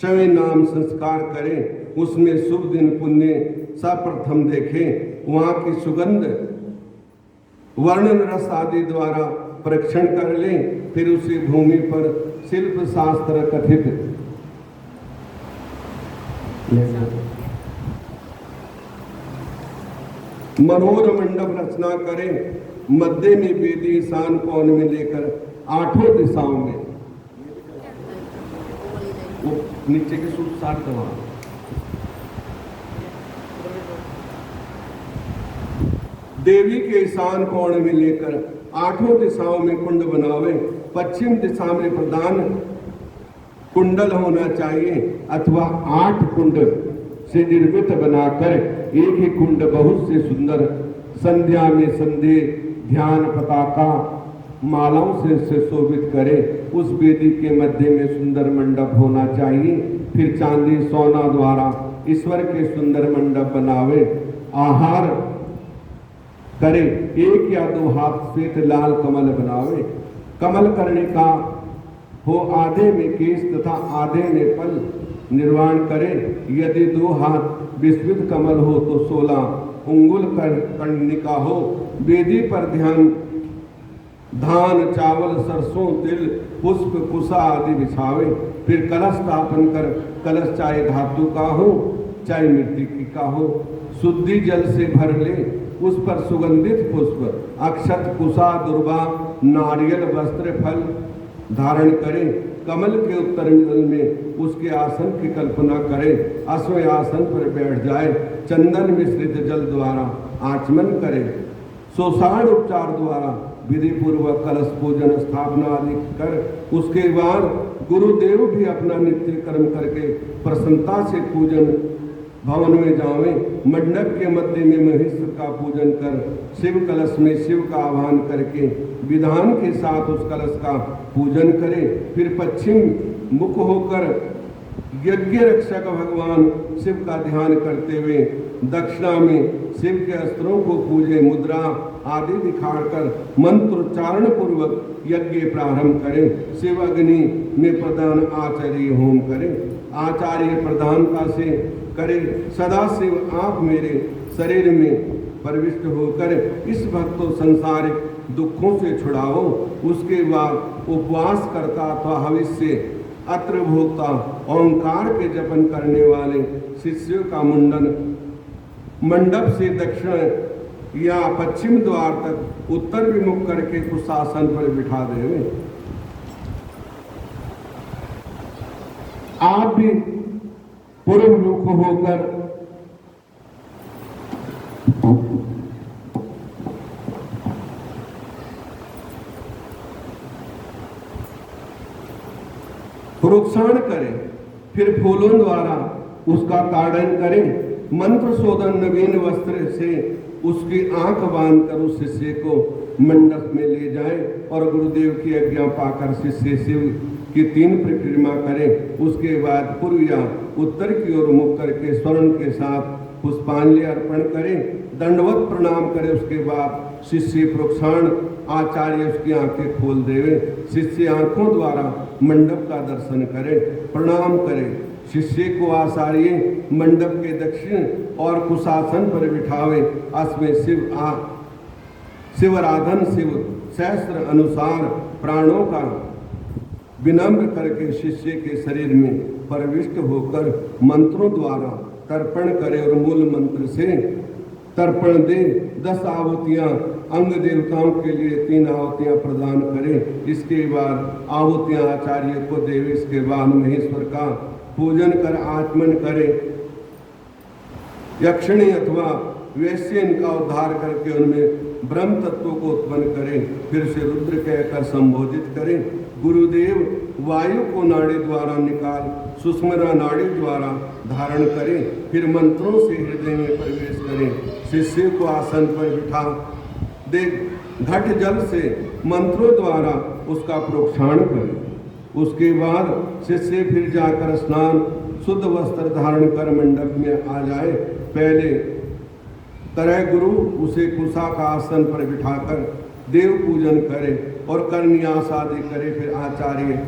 शवे नाम संस्कार करें, उसमें शुभ दिन पुण्य सर्वप्रथम देखें, वहां की सुगंध वर्णन रस आदि द्वारा परीक्षण कर लें, फिर उसी भूमि पर शिल्प शास्त्र कथित मनोहर मंडप रचना करें, मध्य में वेदी ईशान कोण में लेकर 8 दिशाओं में, वो नीचे के सूट साथ दबा, देवी के ईशान कोण में लेकर 8 दिशाओं में कुंड बनावे। पश्चिम दिशा में प्रधान कुंडल होना चाहिए अथवा 8 कुंड से निर्मित बनाकर एक ही कुंड बहुत से सुंदर संध्या में संदेह ध्यान पताका मालाओं से शोभित करे। उस वेदी के मध्य में सुंदर मंडप होना चाहिए। फिर चांदी सोना द्वारा ईश्वर के सुंदर मंडप बनावे। आहार करे, 1 या 2 हाथ श्वेत लाल कमल बनावे। कमल करने का हो आधे में केश तथा आधे में पल निर्वाण करे। यदि 2 हाथ विस्मित कमल हो तो 16 उंगुल कर्णिका हो। वेदी पर ध्यान धान चावल सरसों तिल पुष्प कुसा आदि बिछावे। फिर कलश स्थापन कर, कलश चाहे धातु का हो चाहे मृतिकी का हो, शुद्धि जल से भर ले, उस पर सुगंधित पुष्प अक्षत कुसा दुर्वा नारियल वस्त्र फल धारण करें। कमल के उत्तर मिडल में उसके आसन की कल्पना करें। अश्व आसन पर बैठ जाए, चंदन मिश्रित जल द्वारा आचमन करें। सोसाण उपचार द्वारा विधि पूर्वक कलश पूजन स्थापना आदि कर उसके बाद गुरुदेव भी अपना नित्य कर्म करके प्रसन्नता से पूजन भवन में जावें। मंडप के मध्य में महेश्वर का पूजन कर शिव कलश में शिव का आह्वान करके विधान के साथ उस कलश का पूजन करें। फिर पश्चिम मुख होकर यज्ञ रक्षक भगवान शिव का ध्यान करते हुए दक्षिणा में शिव के अस्त्रों को पूजे, मुद्रा आदि दिखाकर मंत्रोच्चारण पूर्वक यज्ञ प्रारंभ करें। शिव अग्नि में प्रधान आचार्य होम करें। आचार्य प्रधानता से करे, सदा शिव आप मेरे शरीर में प्रविष्ट होकर इस भक्तों संसारिक दुखों से छुड़ाओ। उसके बाद उपवास करता अथवा हविष्य अत्र भोक्ता ओंकार के जपन करने वाले शिष्यों का मुंडन मंडप से दक्षिण या पश्चिम द्वार तक उत्तर विमुख करके कुशासन पर बिठा देवे। आप भी पूर्व मुख होकर प्रोक्षण करें। फिर फूलों द्वारा उसका ताड़न करें। मंत्र शोधन नवीन वस्त्र से उसकी आंख बांधकर उस शिष्य को मंडप में ले जाए और गुरुदेव की आज्ञा पाकर शिष्य शिव की 3 परिक्रमा करें। उसके बाद पूर्व या उत्तर की ओर मुख करके स्वर्ण के साथ पुष्पांजलि अर्पण करें, दंडवत प्रणाम करें। उसके बाद शिष्य प्रोक्षण आचार्य उसकी आंखें खोल देवे। शिष्य आंखों द्वारा मंडप का दर्शन करे, प्रणाम करे। शिष्य को आचार्य मंडप के दक्षिण और कुशासन पर बिठावे। असमय शिवराधन शिव शास्त्र अनुसार प्राणों का विनम्र करके शिष्य के शरीर में प्रविष्ट होकर मंत्रों द्वारा तर्पण करे और मूल मंत्र से तर्पण दे। 10 आहुतियां अंग देवताओं के लिए 3 आहुतियां प्रदान करें। इसके बाद आहुतियां आचार्य को देवे। इसके बाद महेश्वर का पूजन कर आचमन करे। यक्षिणी अथवा वैश्य इनका उद्धार करके उनमें ब्रह्म तत्व को उत्पन्न करें। फिर से रुद्र कहकर संबोधित करें। गुरुदेव वायु को नाड़ी द्वारा निकाल सुषुम्ना नाड़ी द्वारा धारण करें। फिर मंत्रों से हृदय में प्रवेश करें। शिष्य को आसन पर बिठा दे। घट जल से मंत्रों द्वारा उसका प्रोक्षण करें। उसके बाद शिष्य फिर जाकर स्नान शुद्ध वस्त्र धारण कर मंडप में आ जाए। पहले तरह गुरु उसे कुशा का आसन पर बिठाकर देव पूजन करे और करन्यास आदि करे। फिर आचार्य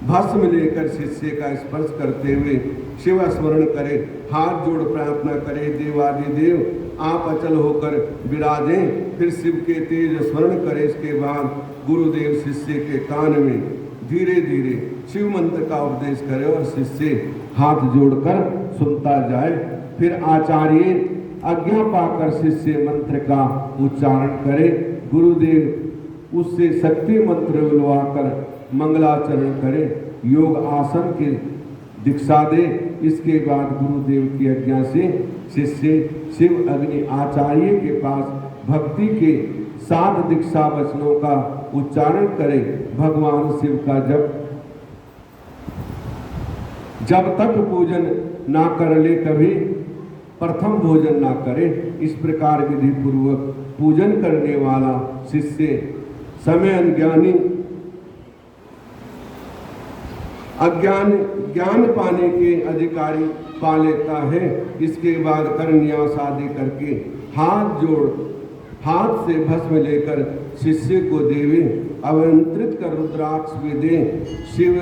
भस्म लेकर शिष्य का स्पर्श करते हुए शिव स्मरण करे, हाथ जोड़ प्रार्थना करे। देवादिदेव आप अचल होकर विराजें। फिर शिव के तेज स्मरण करे। इसके बाद गुरुदेव शिष्य के कान में धीरे धीरे शिव मंत्र का उपदेश करे और शिष्य हाथ जोड़कर सुनता जाए। फिर आचार्य आज्ञा पाकर शिष्य मंत्र का उच्चारण करे। गुरुदेव उससे शक्ति मंत्र बुलवाकर मंगलाचरण करे, योग आसन की दीक्षा दे। इसके बाद गुरुदेव की आज्ञा से शिष्य शिव अग्नि आचार्य के पास भक्ति के 7 दीक्षा वचनों का उच्चारण करे। भगवान शिव का जब तक पूजन ना कर ले कभी प्रथम भोजन ना करे। इस प्रकार विधि पूर्वक पूजन करने वाला शिष्य समय ज्ञान पाने के अधिकारी पा लेता है। इसके बाद करन्यास आदि करके हाथ से भस्म लेकर शिष्य को देवे। अवंत्रित कर रुद्राक्ष भी दे। शिव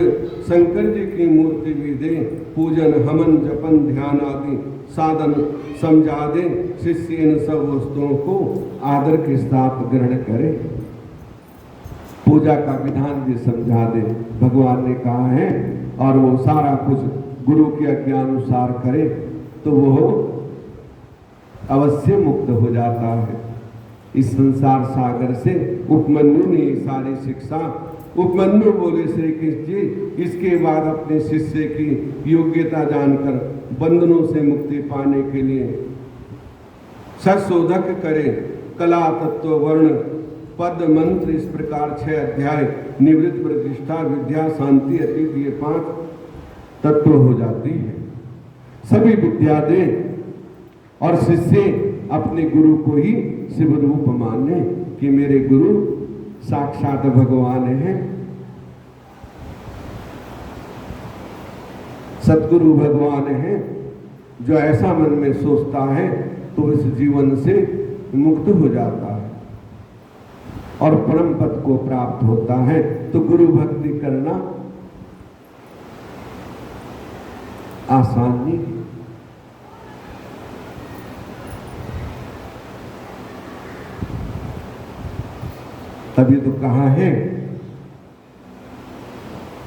शंकर जी की मूर्ति भी दे। पूजन हवन जपन ध्यान आदि साधन समझा दे। शिष्य इन सब वस्तुओं को आदर के साथ ग्रहण करे। पूजा का विधान भी समझा दे, भगवान ने कहा है, और वो सारा कुछ गुरु के आज्ञानुसार करे तो वो अवश्य मुक्त हो जाता है। इस संसार सागर से उपमन्यु ने सारी शिक्षा, उपमन्यु बोले श्री कृष्ण जी, इसके बाद अपने शिष्य की योग्यता जानकर बंधनों से मुक्ति पाने के लिए संशोधक करे, कला तत्व वर्ण पद मंत्र, इस प्रकार 6 अध्याय, निवृत्त प्रतिष्ठा विद्या शांति अतीत, ये 5 तत्व हो जाती है। सभी विद्या दे और शिष्य अपने गुरु को ही शिव रूप माने कि मेरे गुरु साक्षात भगवान हैं, सतगुरु भगवान हैं। जो ऐसा मन में सोचता है तो इस जीवन से मुक्त हो जाता है और परम पद को प्राप्त होता है। तो गुरु भक्ति करना आसान नहीं है। तभी तो कहा है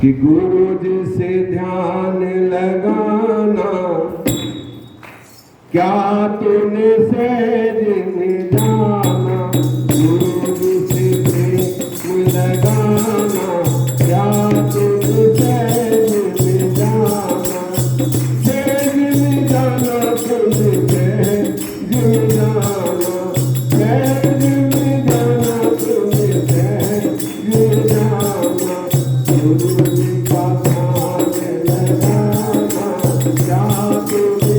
कि गुरु जी से ध्यान लगाना, क्या तूने सहज में जाना, गुरु जी से प्रेम लगाना, क्या तूने सहज में जाना, सहज में जाना, तूने सहज में जाना, सहज में जाना, तूने सहज में जाना, गुरु जी का ध्यान लगाना, क्या तूने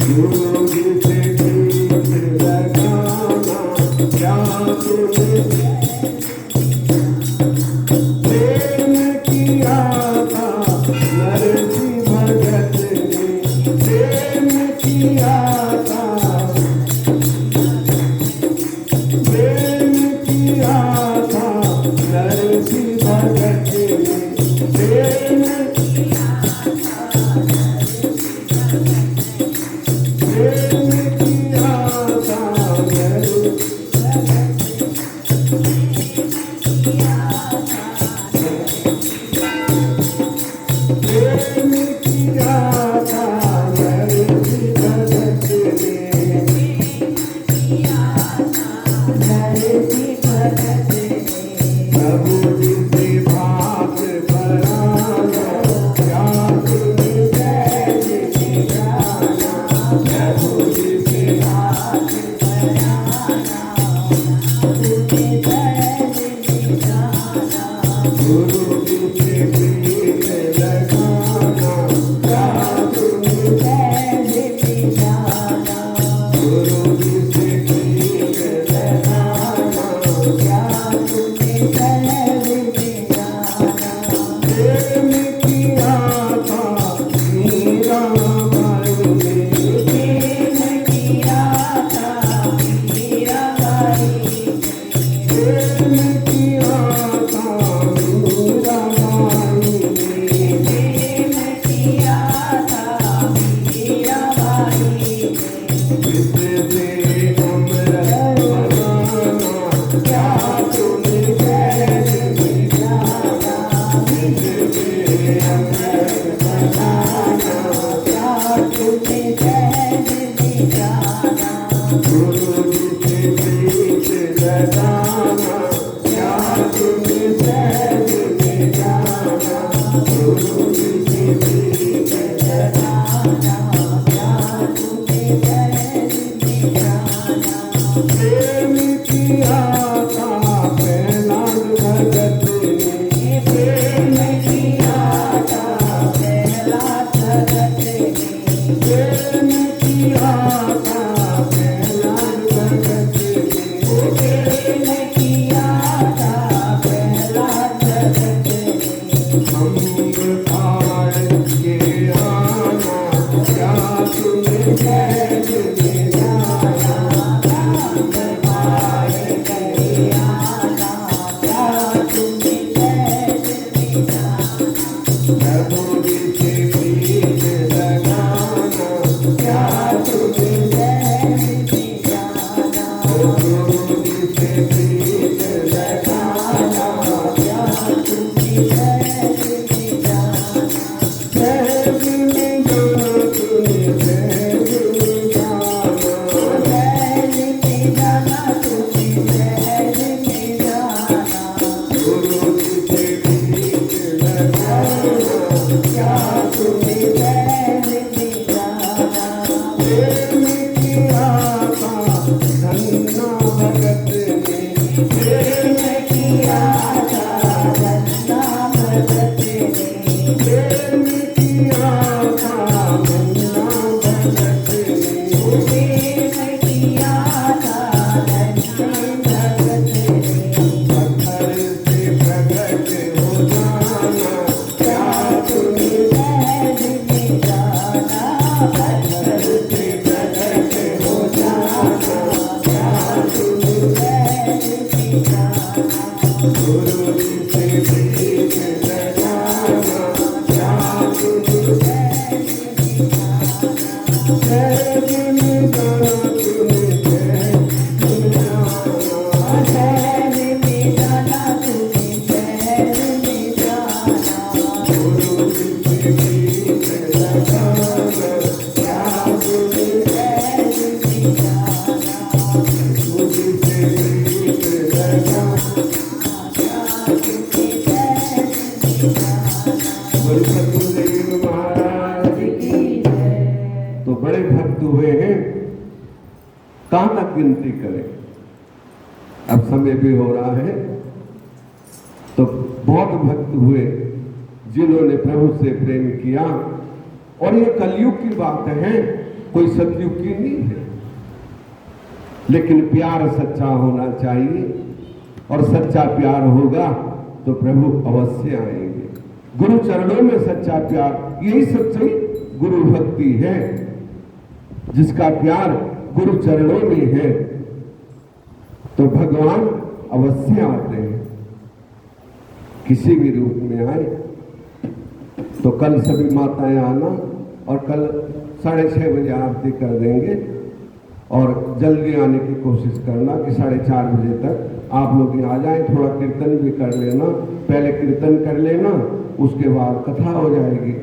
गुरु जी से प्रेम लगाना, क्या तूने प्रेम किया था नरसिंह भगत ने, प्रेम किया था, प्रेम किया था नरसिंह भगत ने, प्रेम कहां तक गिनती करें। अब समय भी हो रहा है, तो बहुत भक्त हुए जिन्होंने प्रभु से प्रेम किया, और ये कलयुग की बात है, कोई सतयुग की नहीं है। लेकिन प्यार सच्चा होना चाहिए, और सच्चा प्यार होगा तो प्रभु अवश्य आएंगे। गुरु चरणों में सच्चा प्यार, यही सच्ची गुरु भक्ति है। जिसका प्यार गुरु चरणों में है तो भगवान अवश्य आते हैं, किसी भी रूप में आए। तो कल सभी माताएं आना, और कल 6:30 बजे आरती कर देंगे, और जल्दी आने की कोशिश करना कि 4:30 बजे तक आप लोग यहाँ आ जाएं। थोड़ा कीर्तन भी कर लेना, पहले कीर्तन कर लेना, उसके बाद कथा हो जाएगी,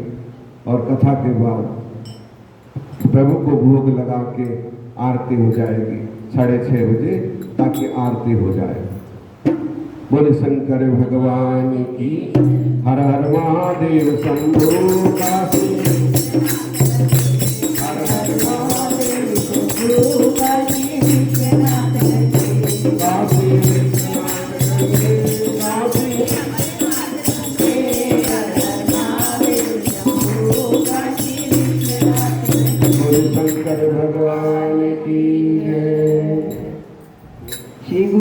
और कथा के बाद प्रभु को भोग लगा के आरती हो जाएगी 6:30 बजे, ताकि आरती हो जाए। बोले शंकर भगवान की, हर हर महादेव शंभो काशी, हर हर महादेव शंभो काशी, विश्वनाथ काशी विश्वनाथ काशी, हर हर महादेव शंभो काशी विश्वनाथ। बोले शंकर भगवान की।